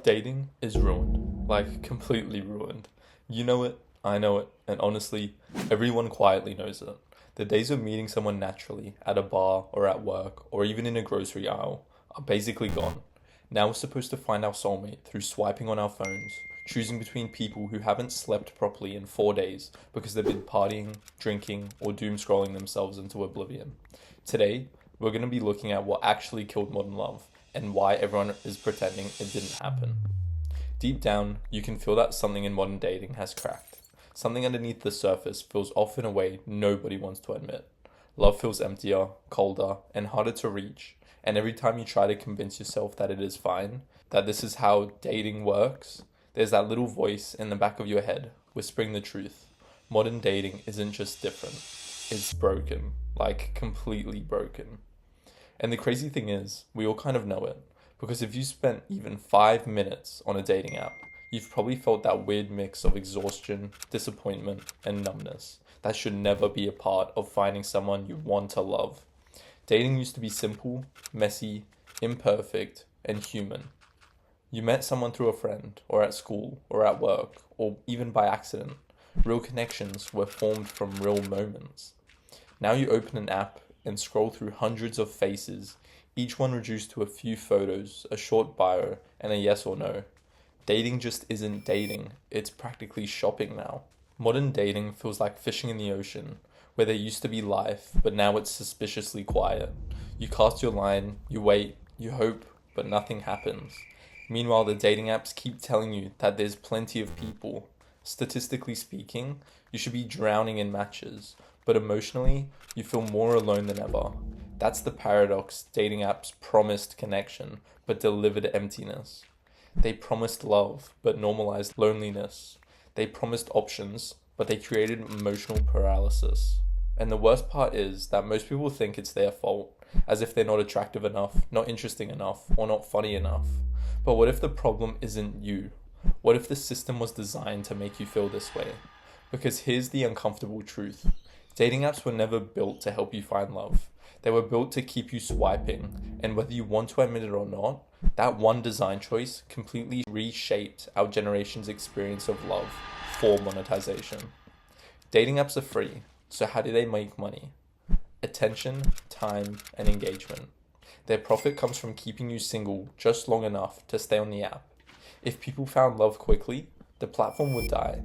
Dating is ruined, like completely ruined. You know it, I know it, and honestly, everyone quietly knows it. The days of meeting someone naturally at a bar or at work or even in a grocery aisle are basically gone. Now we're supposed to find our soulmate through swiping on our phones, choosing between people who haven't slept properly in 4 days because they've been partying, drinking, or doom scrolling themselves into oblivion. Today, we're going to be looking at what actually killed modern love and why everyone is pretending it didn't happen. Deep down, you can feel that something in modern dating has cracked. Something underneath the surface feels off in a way nobody wants to admit. Love feels emptier, colder, and harder to reach. And every time you try to convince yourself that it is fine, that this is how dating works, there's that little voice in the back of your head whispering the truth. Modern dating isn't just different, it's broken. Like, completely broken. And the crazy thing is, we all kind of know it. Because if you spent even 5 minutes on a dating app, you've probably felt that weird mix of exhaustion, disappointment, and numbness that should never be a part of finding someone you want to love. Dating used to be simple, messy, imperfect, and human. You met someone through a friend, or at school, or at work, or even by accident. Real connections were formed from real moments. Now you open an app and scroll through hundreds of faces, each one reduced to a few photos, a short bio, and a yes or no. Dating just isn't dating, it's practically shopping now. Modern dating feels like fishing in the ocean, where there used to be life, but now it's suspiciously quiet. You cast your line, you wait, you hope, but nothing happens. Meanwhile, the dating apps keep telling you that there's plenty of people. Statistically speaking, you should be drowning in matches, but emotionally, you feel more alone than ever. That's the paradox. Dating apps promised connection, but delivered emptiness. They promised love, but normalized loneliness. They promised options, but they created emotional paralysis. And the worst part is that most people think it's their fault, as if they're not attractive enough, not interesting enough, or not funny enough. But what if the problem isn't you? What if the system was designed to make you feel this way? Because here's the uncomfortable truth. Dating apps were never built to help you find love. They were built to keep you swiping, and whether you want to admit it or not, that one design choice completely reshaped our generation's experience of love for monetization. Dating apps are free, so how do they make money? Attention, time, and engagement. Their profit comes from keeping you single just long enough to stay on the app. If people found love quickly, the platform would die.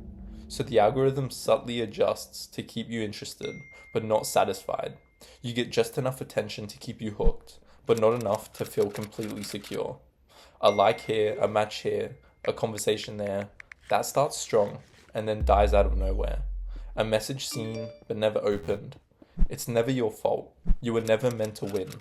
So the algorithm subtly adjusts to keep you interested, but not satisfied. You get just enough attention to keep you hooked, but not enough to feel completely secure. A like here, a match here, a conversation there, that starts strong and then dies out of nowhere. A message seen but never opened. It's never your fault. You were never meant to win.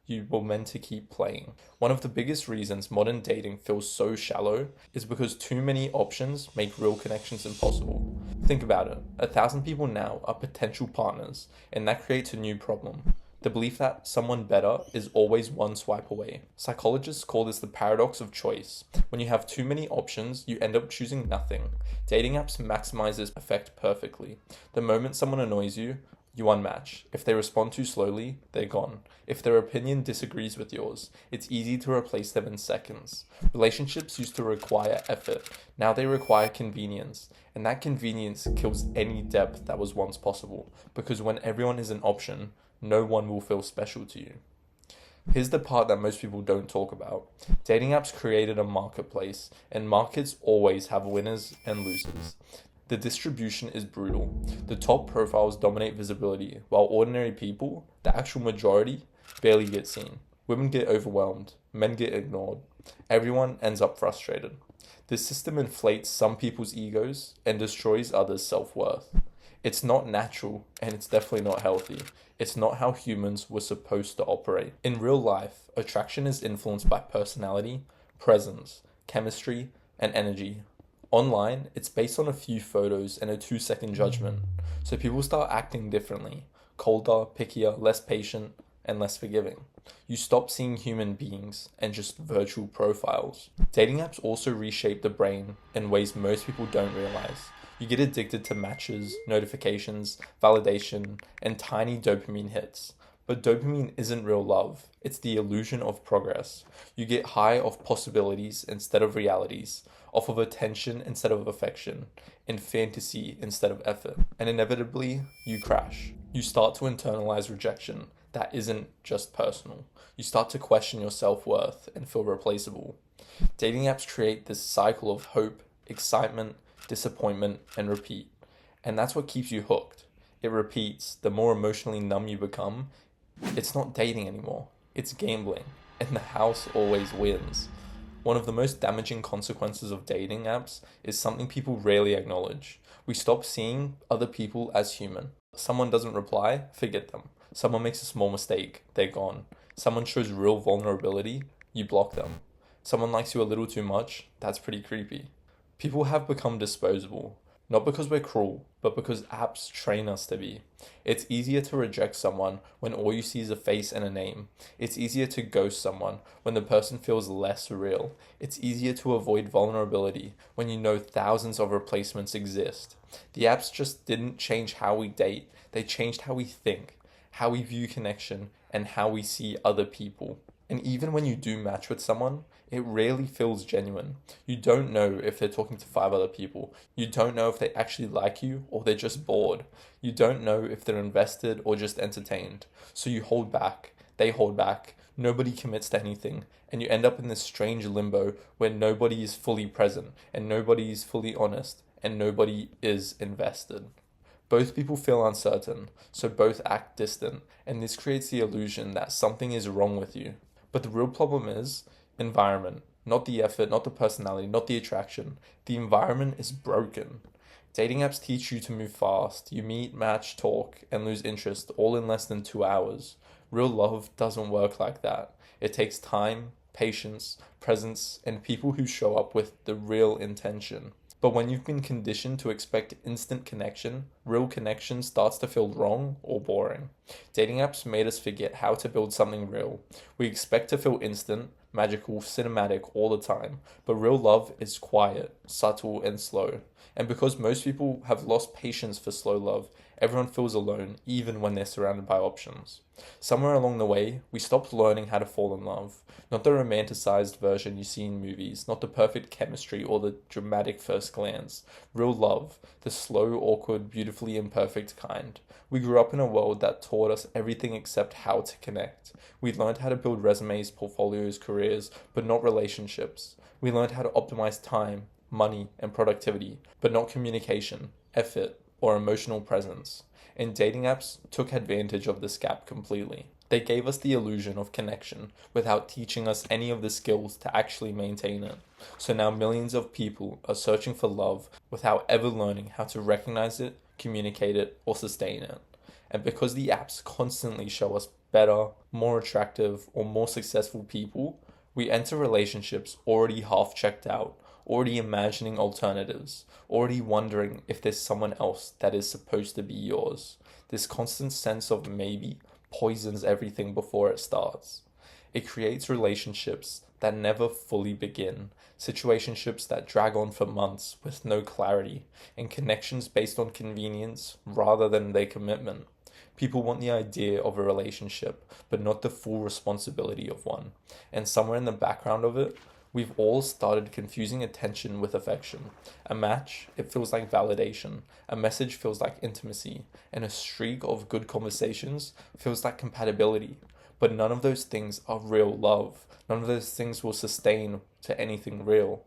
You were meant to keep playing. One of the biggest reasons modern dating feels so shallow is because too many options make real connections impossible. Think about it. 1,000 people now are potential partners, and that creates a new problem. The belief that someone better is always one swipe away. Psychologists call this the paradox of choice. When you have too many options, you end up choosing nothing. Dating apps maximize this effect perfectly. The moment someone annoys you, you unmatch. If they respond too slowly, they're gone. If their opinion disagrees with yours, it's easy to replace them in seconds. Relationships used to require effort. Now they require convenience. And that convenience kills any depth that was once possible. Because when everyone is an option, no one will feel special to you. Here's the part that most people don't talk about. Dating apps created a marketplace, and markets always have winners and losers. The distribution is brutal. The top profiles dominate visibility, while ordinary people, the actual majority, barely get seen. Women get overwhelmed, men get ignored. Everyone ends up frustrated. This system inflates some people's egos and destroys others' self-worth. It's not natural, and it's definitely not healthy. It's not how humans were supposed to operate. In real life, attraction is influenced by personality, presence, chemistry, and energy. Online, it's based on a few photos and a 2-second judgment, so people start acting differently, colder, pickier, less patient, and less forgiving. You stop seeing human beings and just virtual profiles. Dating apps also reshape the brain in ways most people don't realize. You get addicted to matches, notifications, validation, and tiny dopamine hits. But dopamine isn't real love, it's the illusion of progress. You get high off possibilities instead of realities, off of attention instead of affection, in fantasy instead of effort. And inevitably, you crash. You start to internalize rejection that isn't just personal. You start to question your self worth and feel replaceable. Dating apps create this cycle of hope, excitement, disappointment, and repeat. And that's what keeps you hooked. It repeats. The more emotionally numb you become, it's not dating anymore, it's gambling. And the house always wins. One of the most damaging consequences of dating apps is something people rarely acknowledge. We stop seeing other people as human. Someone doesn't reply, forget them. Someone makes a small mistake, they're gone. Someone shows real vulnerability, you block them. Someone likes you a little too much, that's pretty creepy. People have become disposable, not because we're cruel, but because apps train us to be. It's easier to reject someone when all you see is a face and a name. It's easier to ghost someone when the person feels less real. It's easier to avoid vulnerability when you know thousands of replacements exist. The apps just didn't change how we date, they changed how we think, how we view connection, and how we see other people. And even when you do match with someone, it rarely feels genuine. You don't know if they're talking to 5 other people. You don't know if they actually like you or they're just bored. You don't know if they're invested or just entertained. So you hold back. They hold back. Nobody commits to anything. And you end up in this strange limbo where nobody is fully present and nobody is fully honest and nobody is invested. Both people feel uncertain, so both act distant, and this creates the illusion that something is wrong with you. But the real problem is environment, not the effort, not the personality, not the attraction. The environment is broken. Dating apps teach you to move fast. You meet, match, talk, and lose interest all in less than 2 hours. Real love doesn't work like that. It takes time, patience, presence, and people who show up with the real intention. But when you've been conditioned to expect instant connection, real connection starts to feel wrong or boring. Dating apps made us forget how to build something real. We expect to feel instant, magical, cinematic all the time, but real love is quiet, subtle, and slow. And because most people have lost patience for slow love, everyone feels alone, even when they're surrounded by options. Somewhere along the way, we stopped learning how to fall in love. Not the romanticized version you see in movies, not the perfect chemistry or the dramatic first glance. Real love, the slow, awkward, beautifully imperfect kind. We grew up in a world that taught us everything except how to connect. We learned how to build resumes, portfolios, careers, but not relationships. We learned how to optimize time, money, and productivity, but not communication, effort, or emotional presence. And dating apps took advantage of this gap completely. They gave us the illusion of connection without teaching us any of the skills to actually maintain it. So now millions of people are searching for love without ever learning how to recognize it, communicate it, or sustain it. And because the apps constantly show us better, more attractive, or more successful people, we enter relationships already half checked out, already imagining alternatives, already wondering if there's someone else that is supposed to be yours. This constant sense of maybe poisons everything before it starts. It creates relationships that never fully begin, situationships that drag on for months with no clarity, and connections based on convenience rather than their commitment. People want the idea of a relationship, but not the full responsibility of one. And somewhere in the background of it, we've all started confusing attention with affection. A match, it feels like validation. A message feels like intimacy. And a streak of good conversations feels like compatibility. But none of those things are real love. None of those things will sustain to anything real.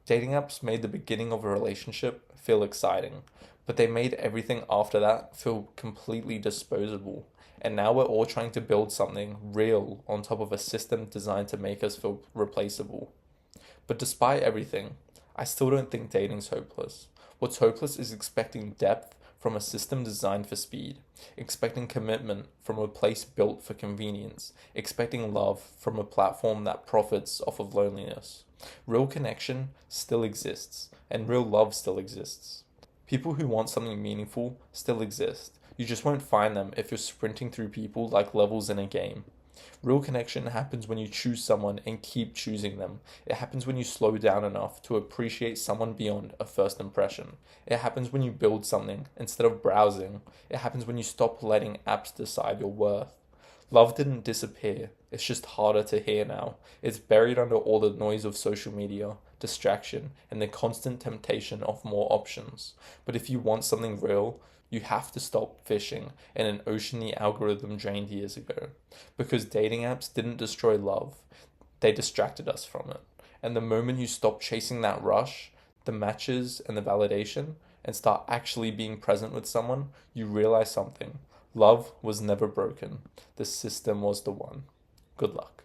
Dating apps made the beginning of a relationship feel exciting, but they made everything after that feel completely disposable. And now we're all trying to build something real on top of a system designed to make us feel replaceable. But despite everything, I still don't think dating's hopeless. What's hopeless is expecting depth from a system designed for speed, expecting commitment from a place built for convenience, expecting love from a platform that profits off of loneliness. Real connection still exists, and real love still exists. People who want something meaningful still exist. You just won't find them if you're sprinting through people like levels in a game. Real connection happens when you choose someone and keep choosing them. It happens when you slow down enough to appreciate someone beyond a first impression. It happens when you build something instead of browsing. It happens when you stop letting apps decide your worth. Love didn't disappear, it's just harder to hear now. It's buried under all the noise of social media, distraction, and the constant temptation of more options. But if you want something real, you have to stop fishing in an ocean the algorithm drained years ago. Because dating apps didn't destroy love, they distracted us from it. And the moment you stop chasing that rush, the matches and the validation, and start actually being present with someone, you realize something. Love was never broken. The system was the one. Good luck.